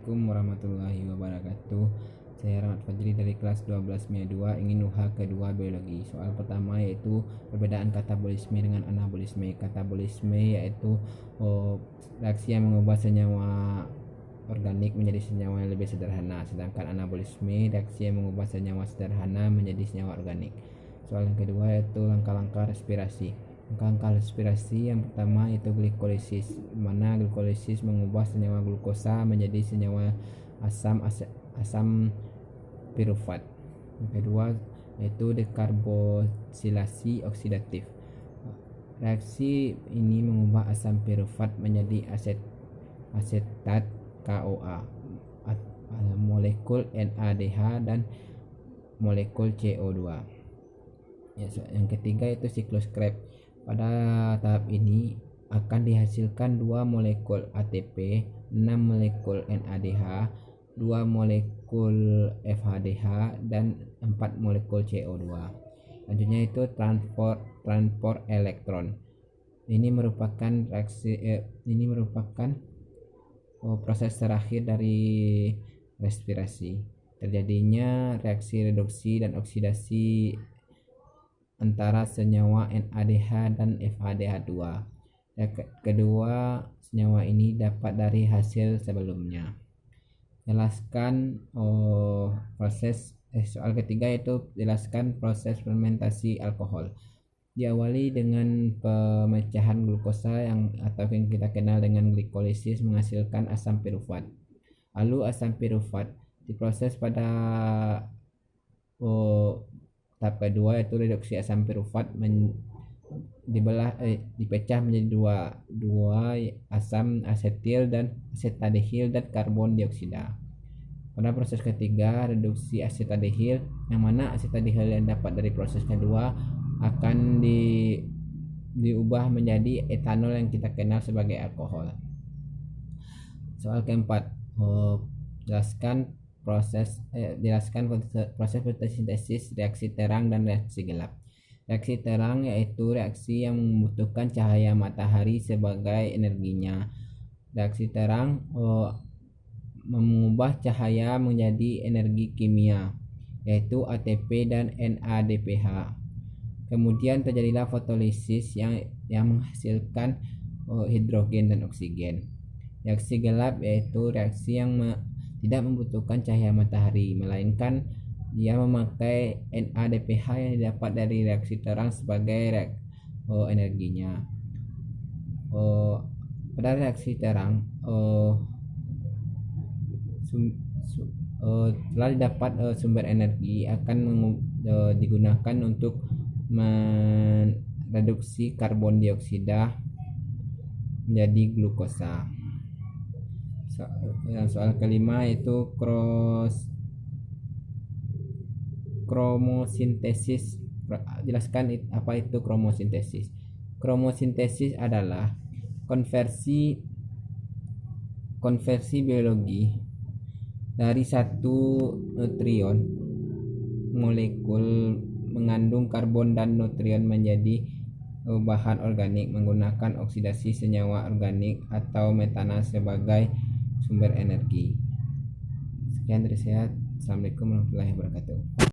Assalamualaikum warahmatullahi wabarakatuh. Saya Rahmat Fajri dari kelas 12 MIA 2 ingin UH kedua biologi. Soal pertama yaitu perbedaan katabolisme dengan anabolisme. Katabolisme yaitu reaksi yang mengubah senyawa organik menjadi senyawa yang lebih sederhana, sedangkan anabolisme reaksi yang mengubah senyawa sederhana menjadi senyawa organik. Soal yang kedua yaitu langkah-langkah respirasi. Langkah respirasi yang pertama yaitu glikolisis, di mana glikolisis mengubah senyawa glukosa menjadi senyawa asam pirufat. Yang kedua yaitu dekarboksilasi oksidatif. Reaksi ini mengubah asam pirufat menjadi asetat KOA, molekul NADH dan molekul CO2. Yang ketiga yaitu siklus Krebs. Pada tahap ini akan dihasilkan 2 molekul ATP, 6 molekul NADH, 2 molekul FHDH, dan 4 molekul CO2. Selanjutnya itu transport elektron. Ini merupakan proses terakhir dari respirasi. Terjadinya reaksi reduksi dan oksidasi antara senyawa NADH dan FHDH2. Kedua senyawa ini dapat dari hasil sebelumnya. Jelaskan soal ketiga yaitu jelaskan proses fermentasi alkohol. Diawali dengan pemecahan glukosa atau yang kita kenal dengan glikolisis menghasilkan asam pirufat. Lalu asam pirufat diproses pada tahap kedua yaitu reduksi asam pirufat dipecah menjadi dua asam asetil dan asetaldehil dan karbon dioksida. Pada proses ketiga reduksi asetaldehil, yang mana asetaldehil yang dapat dari proses kedua akan diubah menjadi etanol yang kita kenal sebagai alkohol. Soal keempat, jelaskan proses fotosintesis, reaksi terang dan reaksi gelap. Reaksi terang yaitu reaksi yang membutuhkan cahaya matahari sebagai energinya. Reaksi terang mengubah cahaya menjadi energi kimia yaitu ATP dan NADPH. Kemudian terjadilah fotolisis yang menghasilkan hidrogen dan oksigen. Reaksi gelap yaitu reaksi yang tidak membutuhkan cahaya matahari, melainkan dia memakai NADPH yang didapat dari reaksi terang sebagai energinya. Pada reaksi terang setelah didapat sumber energi akan digunakan untuk mereduksi karbon dioksida menjadi glukosa. Soal kelima yaitu kromosintesis. Jelaskan apa itu kromosintesis. Kromosintesis adalah konversi biologi dari satu nutrion molekul mengandung karbon dan nutrien menjadi bahan organik menggunakan oksidasi senyawa organik atau metana sebagai sumber energi. Sekian dari saya. Assalamualaikum warahmatullahi wabarakatuh.